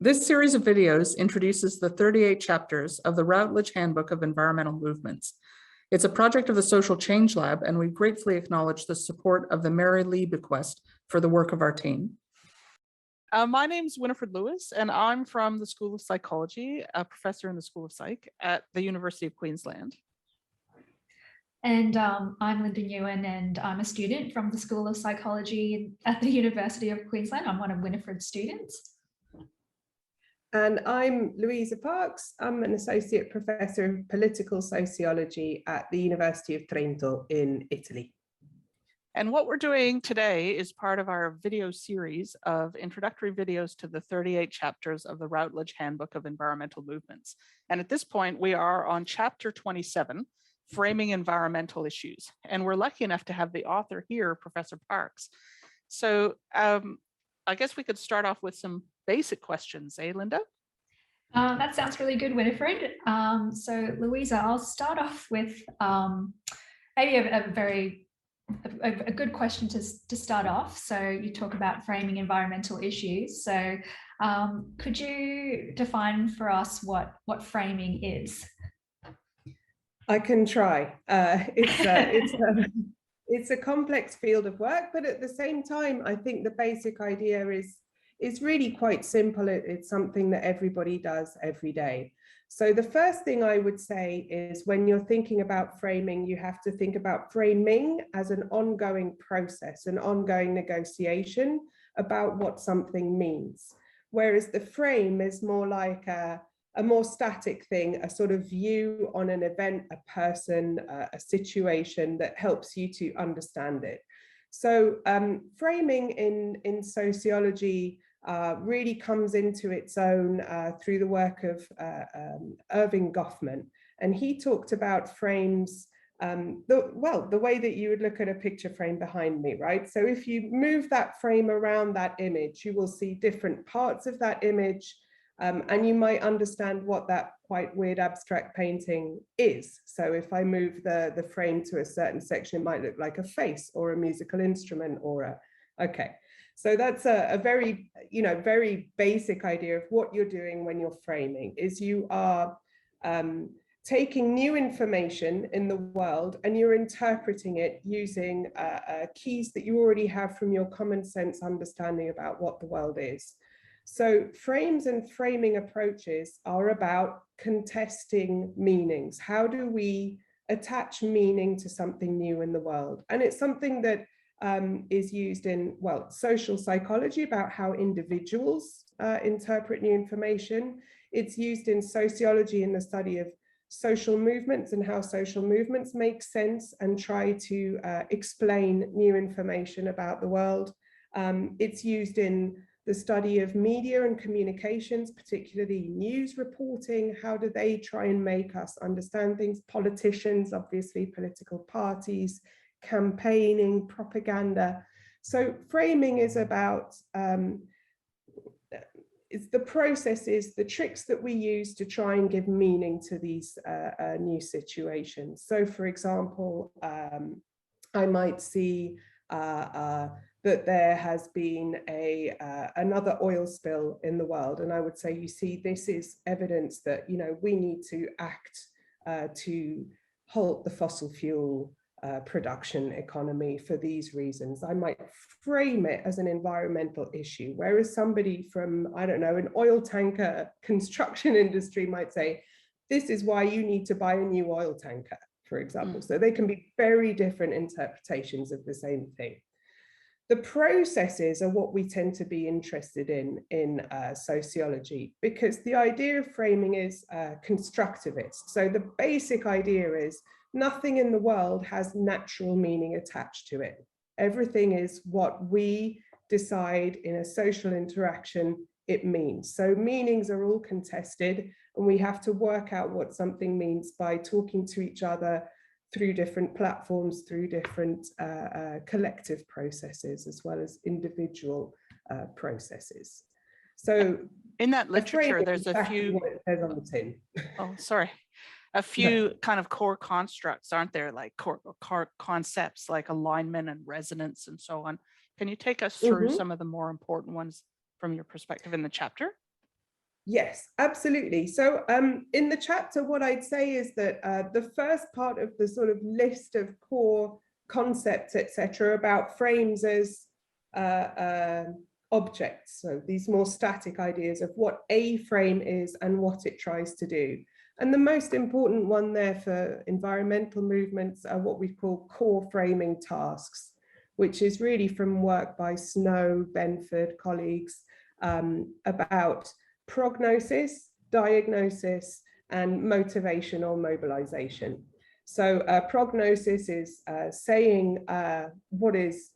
This series of videos introduces the 38 chapters of the Routledge Handbook of Environmental Movements. It's a project of the Social Change Lab, and we gratefully acknowledge the support of the Mary Lee bequest for the work of our team. My name is Winifred Lewis, and I'm from the School of Psychology, a professor in the School of Psych at the University of Queensland. And I'm Linda Nguyen, and I'm a student from the School of Psychology at the University of Queensland. I'm one of Winifred's students. And I'm Louisa Parks. I'm an associate professor of political sociology at the University of Trento in Italy. And what we're doing today is part of our video series of introductory videos to the 38 chapters of the Routledge Handbook of Environmental Movements. And at this point, we are on chapter 27, Framing Environmental Issues. And we're lucky enough to have the author here, Professor Parks. So I guess we could start off with some basic questions, Linda? That sounds really good, Winifred. So Louisa, I'll start off with maybe a good question to start off. So you talk about framing environmental issues. So could you define for us what framing is? I can try. It's a complex field of work, but at the same time, I think the basic idea is really quite simple. It's something that everybody does every day. So the first thing I would say is when you're thinking about framing, you have to think about framing as an ongoing process, an ongoing negotiation about what something means. Whereas the frame is more like a more static thing, a sort of view on an event, a person, a situation that helps you to understand it. So framing in sociology really comes into its own through the work of Erving Goffman. And he talked about frames, the way that you would look at a picture frame behind me, right? So if you move that frame around that image, you will see different parts of that image, and you might understand what that quite weird abstract painting is. So if I move the frame to a certain section, it might look like a face or a musical instrument or okay. So that's a very, very basic idea of what you're doing when you're framing, is you are taking new information in the world and you're interpreting it using keys that you already have from your common sense understanding about what the world is. So frames and framing approaches are about contesting meanings. How do we attach meaning to something new in the world? And it's something that is used in, social psychology about how individuals interpret new information. It's used in sociology in the study of social movements and how social movements make sense and try to explain new information about the world. It's used in the study of media and communications, particularly news reporting. How do they try and make us understand things? Politicians, obviously, political parties, campaigning, propaganda. So framing is about, it's the processes, the tricks that we use to try and give meaning to these new situations. So for example, I might see that there has been another oil spill in the world. And I would say, you see, this is evidence that, we need to act to halt the fossil fuel production economy for these reasons. I might frame it as an environmental issue, whereas somebody from, I don't know, an oil tanker construction industry might say, this is why you need to buy a new oil tanker, for example. So they can be very different interpretations of the same thing. The processes are what we tend to be interested in sociology, because the idea of framing is constructivist. So the basic idea is nothing in the world has natural meaning attached to it. Everything is what we decide in a social interaction it means. So meanings are all contested, and we have to work out what something means by talking to each other through different platforms, through different collective processes, as well as individual processes. So in that literature, there's a exactly few, what it says on the tin. Oh, sorry. A few kind of core constructs, aren't there? Like core concepts like alignment and resonance and so on. Can you take us through some of the more important ones from your perspective in the chapter? Yes, absolutely. So in the chapter, what I'd say is that the first part of the sort of list of core concepts, etc., about frames as objects. So these more static ideas of what a frame is and what it tries to do. And the most important one there for environmental movements are what we call core framing tasks, which is really from work by Snow, Benford, colleagues, about prognosis, diagnosis, and motivation or mobilization. So prognosis is saying what is,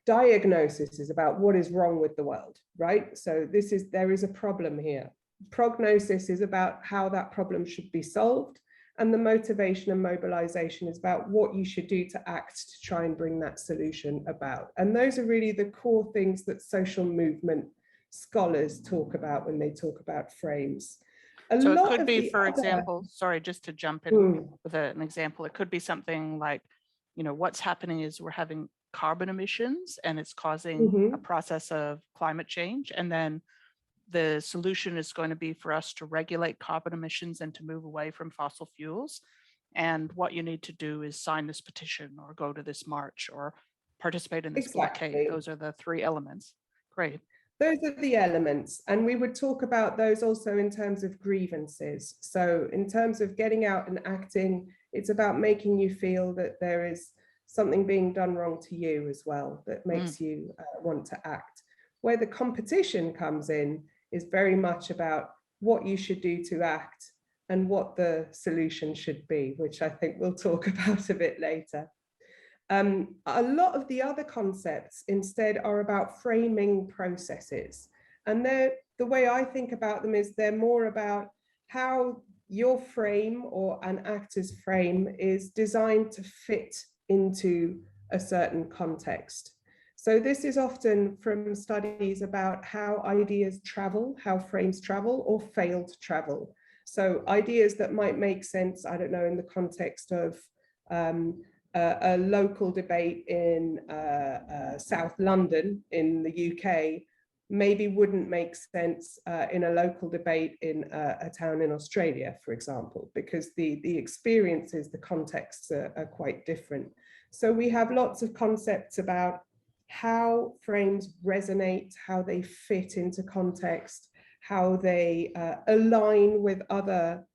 diagnosis is about what is wrong with the world, right? So there is a problem here. Prognosis is about how that problem should be solved. And the motivation and mobilization is about what you should do to act to try and bring that solution about. And those are really the core things that social movement scholars talk about when they talk about frames. So it could be, for example, sorry, just to jump in with an example, it could be something like, what's happening is we're having carbon emissions and it's causing a process of climate change. And then the solution is going to be for us to regulate carbon emissions and to move away from fossil fuels. And what you need to do is sign this petition or go to this march or participate in this blockade. Those are the three elements. Great. Those are the elements. And we would talk about those also in terms of grievances. So in terms of getting out and acting, it's about making you feel that there is something being done wrong to you as well that makes you want to act. Where the competition comes in is very much about what you should do to act and what the solution should be, which I think we'll talk about a bit later. A lot of the other concepts instead are about framing processes. And the way I think about them is they're more about how your frame or an actor's frame is designed to fit into a certain context. So this is often from studies about how ideas travel, how frames travel or fail to travel. So ideas that might make sense, I don't know, in the context of a local debate in South London in the UK, maybe wouldn't make sense in a local debate in a town in Australia, for example, because the experiences, the contexts are quite different. So we have lots of concepts about how frames resonate, how they fit into context, how they align with other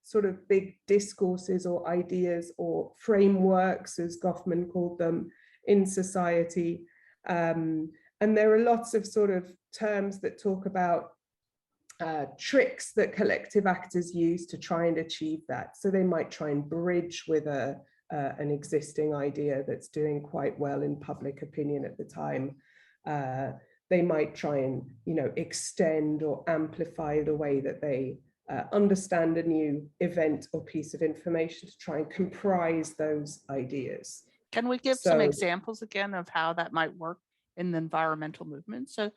sort of big discourses or ideas or frameworks, as Goffman called them, in society. And there are lots of sort of terms that talk about tricks that collective actors use to try and achieve that. So they might try and bridge with an existing idea that's doing quite well in public opinion at the time. They might try and, extend or amplify the way that they understand a new event or piece of information to try and comprise those ideas. Can we give some examples again of how that might work in the environmental movement? So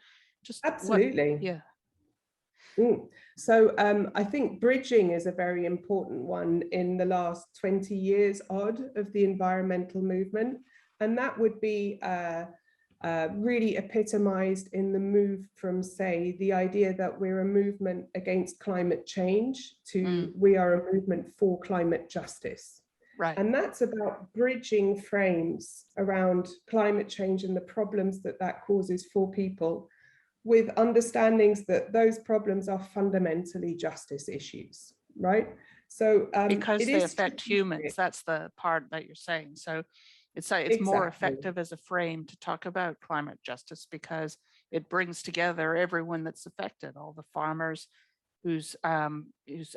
just absolutely. So I think bridging is a very important one in the last 20 years odd of the environmental movement. And that would be really epitomized in the move from, say, the idea that we're a movement against climate change to we are a movement for climate justice. Right. And that's about bridging frames around climate change and the problems that that causes for people, with understandings that those problems are fundamentally justice issues, right? So because they affect humans, that's the part that you're saying. So it's more effective as a frame to talk about climate justice because it brings together everyone that's affected, all the farmers whose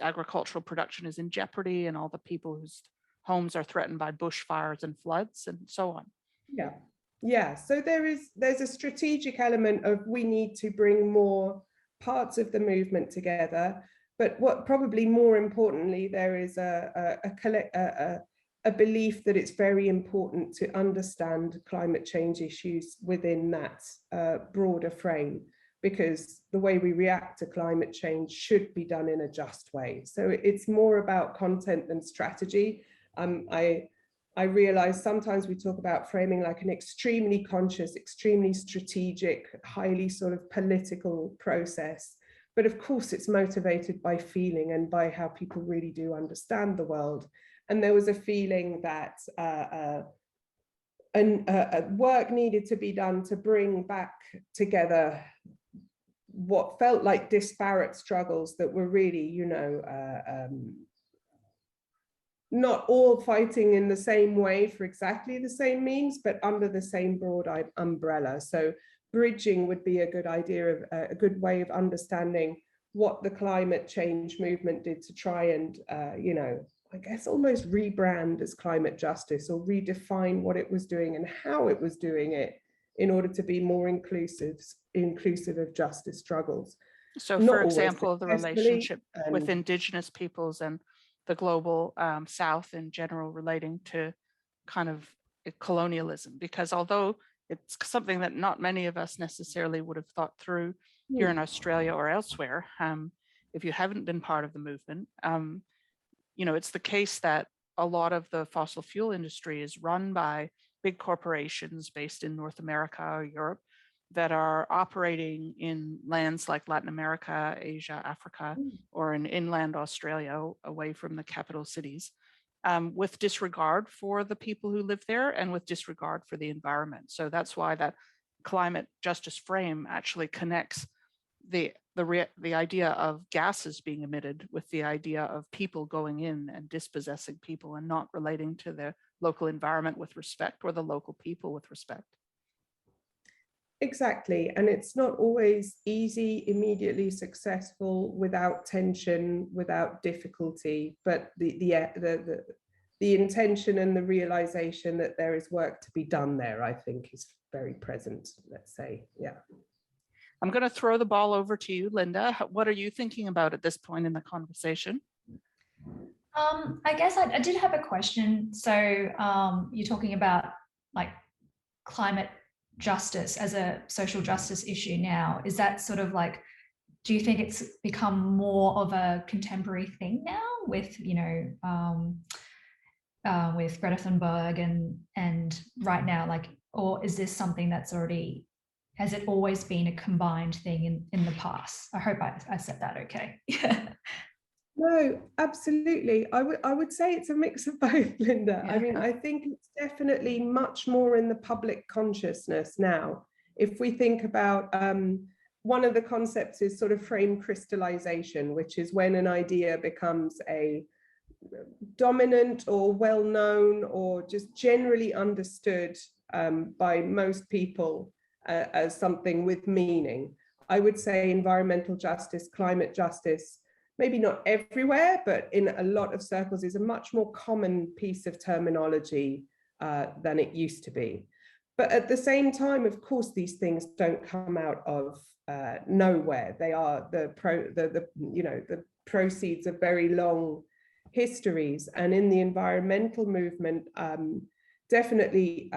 agricultural production is in jeopardy, and all the people whose homes are threatened by bushfires and floods and so on. Yeah, so there's a strategic element of we need to bring more parts of the movement together, but what probably more importantly, there is a belief that it's very important to understand climate change issues within that broader frame, because the way we react to climate change should be done in a just way. So it's more about content than strategy. I realize sometimes we talk about framing like an extremely conscious, extremely strategic, highly sort of political process. But of course, it's motivated by feeling and by how people really do understand the world. And there was a feeling that work needed to be done to bring back together what felt like disparate struggles that were really, you know, not all fighting in the same way for exactly the same means, but under the same broad umbrella. So bridging would be a good idea of a good way of understanding what the climate change movement did to try and, you know, I guess almost rebrand as climate justice, or redefine what it was doing and how it was doing it in order to be more inclusive of justice struggles. So Not for always example, the successfully, relationship with Indigenous peoples and the global South in general relating to kind of colonialism, because although it's something that not many of us necessarily would have thought through here in Australia or elsewhere, if you haven't been part of the movement, you know, it's the case that a lot of the fossil fuel industry is run by big corporations based in North America or Europe that are operating in lands like Latin America, Asia, Africa, or in inland Australia, away from the capital cities, with disregard for the people who live there and with disregard for the environment. So that's why that climate justice frame actually connects the idea of gases being emitted with the idea of people going in and dispossessing people and not relating to the local environment with respect, or the local people with respect. Exactly, and it's not always easy, immediately successful, without tension, without difficulty, but the intention and the realization that there is work to be done there, I think, is very present, let's say. Yeah. I'm going to throw the ball over to you, Linda. What are you thinking about at this point in the conversation? I guess I did have a question. So you're talking about like climate justice as a social justice issue now. Is that sort of like, do you think it's become more of a contemporary thing now with, you know, with Greta Thunberg and right now, like, or is this something that's already, has it always been a combined thing in the past? I hope I said that okay. No, absolutely. I would say it's a mix of both, Linda. Yeah. I mean, I think it's definitely much more in the public consciousness now. If we think about one of the concepts is sort of frame crystallization, which is when an idea becomes a dominant or well-known or just generally understood by most people as something with meaning. I would say environmental justice, climate justice, maybe not everywhere, but in a lot of circles, is a much more common piece of terminology than it used to be. But at the same time, of course, these things don't come out of nowhere. They are the proceeds of very long histories. And in the environmental movement, definitely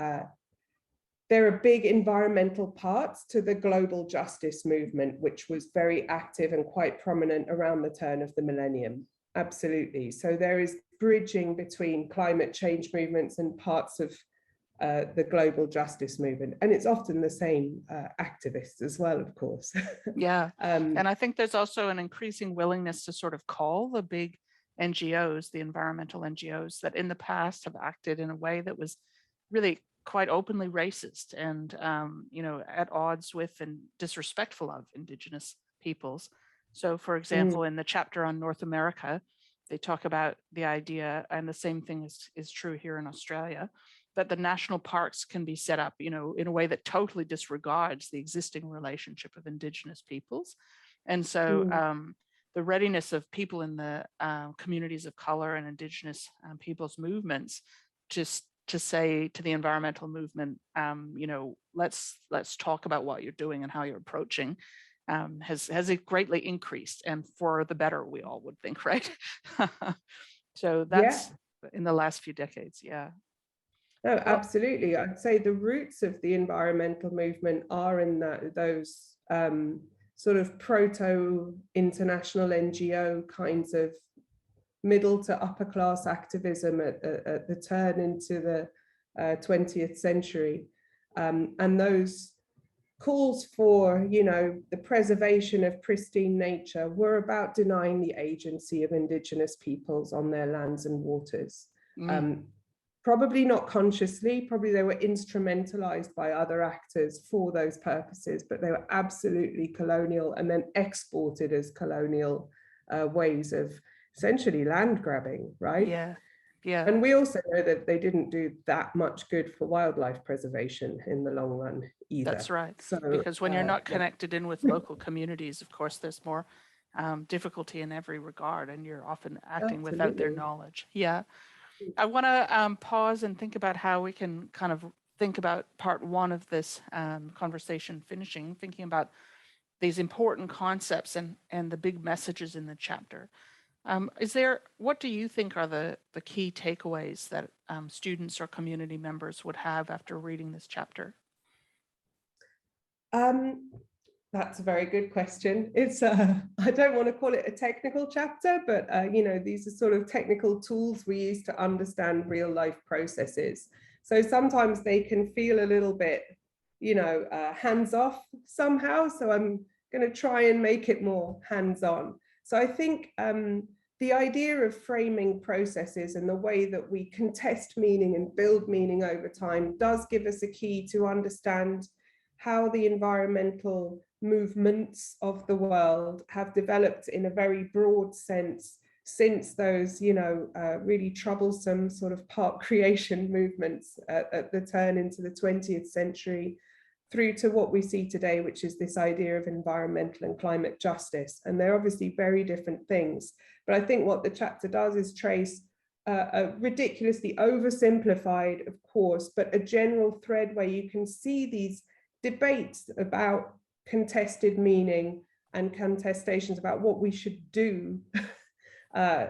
there are big environmental parts to the global justice movement, which was very active and quite prominent around the turn of the millennium. Absolutely. So there is bridging between climate change movements and parts of the global justice movement. And it's often the same activists as well, of course. Yeah. And I think there's also an increasing willingness to sort of call the big NGOs, the environmental NGOs, that in the past have acted in a way that was really quite openly racist and, you know, at odds with and disrespectful of Indigenous peoples. So, for example, in the chapter on North America, they talk about the idea, and the same thing is true here in Australia, that the national parks can be set up, you know, in a way that totally disregards the existing relationship of Indigenous peoples. And so the readiness of people in the communities of color and Indigenous peoples movements just to say to the environmental movement, you know, let's talk about what you're doing and how you're approaching, has greatly increased, and for the better, we all would think, right? So that's in the last few decades, yeah. No, absolutely. I'd say the roots of the environmental movement are in those sort of proto-international NGO kinds of middle to upper class activism at the turn into the 20th century. And those calls for, you know, the preservation of pristine nature were about denying the agency of indigenous peoples on their lands and waters. Probably not consciously, probably they were instrumentalized by other actors for those purposes, but they were absolutely colonial and then exported as colonial ways of essentially land grabbing, right? Yeah, yeah. And we also know that they didn't do that much good for wildlife preservation in the long run either. That's right. So, because when you're not connected in with local communities, of course, there's more difficulty in every regard, and you're often acting without their knowledge. Yeah. I want to pause and think about how we can kind of think about part one of this conversation finishing, thinking about these important concepts and the big messages in the chapter. What do you think are the key takeaways that students or community members would have after reading this chapter? That's a very good question. It's I don't want to call it a technical chapter, but you know, these are sort of technical tools we use to understand real life processes. So sometimes they can feel a little bit, you know, hands off somehow. So I'm going to try and make it more hands on. So I think the idea of framing processes and the way that we contest meaning and build meaning over time does give us a key to understand how the environmental movements of the world have developed in a very broad sense since those, you know, really troublesome sort of park creation movements at the turn into the 20th century through to what we see today, which is this idea of environmental and climate justice. And they're obviously very different things. But I think what the chapter does is trace a ridiculously oversimplified, of course, but a general thread where you can see these debates about contested meaning and contestations about what we should do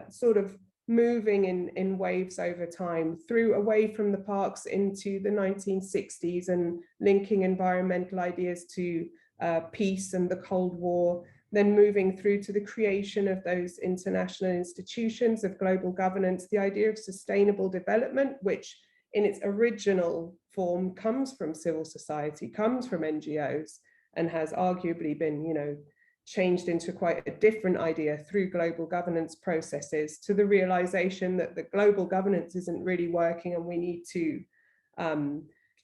sort of moving in waves over time through away from the parks into the 1960s and linking environmental ideas to peace and the Cold War, then moving through to the creation of those international institutions of global governance, the idea of sustainable development, which in its original form comes from civil society, comes from NGOs, and has arguably been, you know, changed into quite a different idea through global governance processes, to the realization that the global governance isn't really working and we need to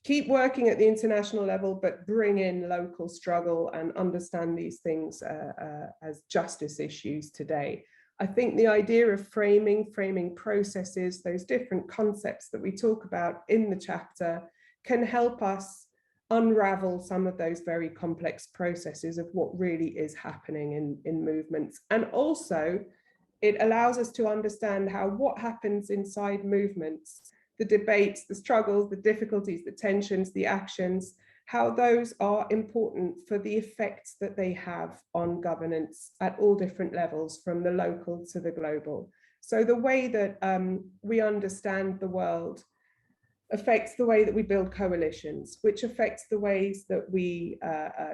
keep working at the international level, but bring in local struggle and understand these things as justice issues today. I think the idea of framing processes, those different concepts that we talk about in the chapter, can help us unravel some of those very complex processes of what really is happening in movements. And also, it allows us to understand how what happens inside movements, the debates, the struggles, the difficulties, the tensions, the actions, how those are important for the effects that they have on governance at all different levels, from the local to the global. So the way that we understand the world affects the way that we build coalitions, which affects the ways that we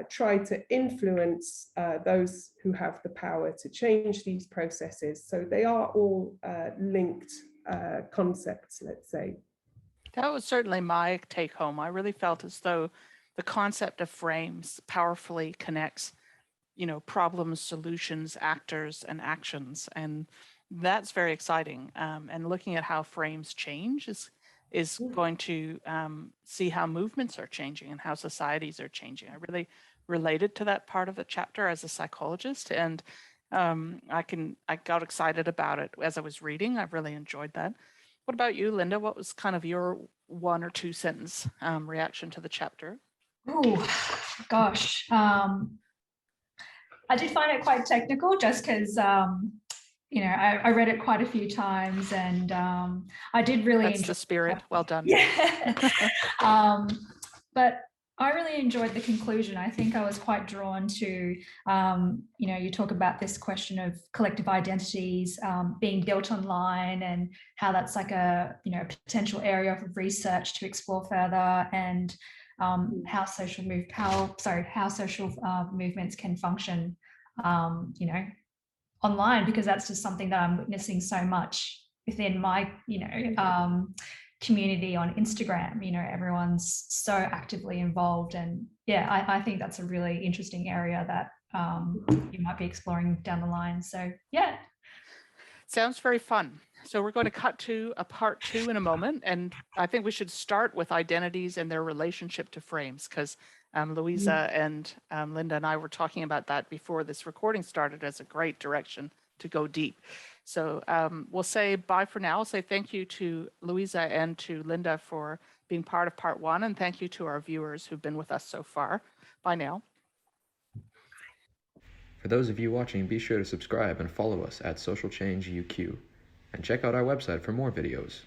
try to influence those who have the power to change these processes. So they are all linked concepts, let's say. That was certainly my take home. I really felt as though the concept of frames powerfully connects, you know, problems, solutions, actors, and actions. And that's very exciting. And looking at how frames change is going to see how movements are changing and how societies are changing. I really related to that part of the chapter as a psychologist, and I got excited about it as I was reading. I really enjoyed that. What about you, Linda? What was kind of your 1 or 2 sentence reaction to the chapter? Oh, gosh. I did find it quite technical just because you know, I read it quite a few times, and I did really enjoy. That's the spirit. Well done. Yeah. But I really enjoyed the conclusion. I think I was quite drawn to, you know, you talk about this question of collective identities being built online, and how that's like a, you know, potential area of research to explore further, and how social movements can function, you know, online, because that's just something that I'm witnessing so much within my, community on Instagram. Everyone's so actively involved, and yeah, I think that's a really interesting area that you might be exploring down the line. So yeah. Sounds very fun. So we're going to cut to a part 2 in a moment, and I think we should start with identities and their relationship to frames, because Louisa and Linda and I were talking about that before this recording started as a great direction to go deep. So we'll say bye for now. I'll say thank you to Louisa and to Linda for being part of part 1, and thank you to our viewers who've been with us so far. Bye now. For those of you watching, be sure to subscribe and follow us at Social Change UQ, and check out our website for more videos.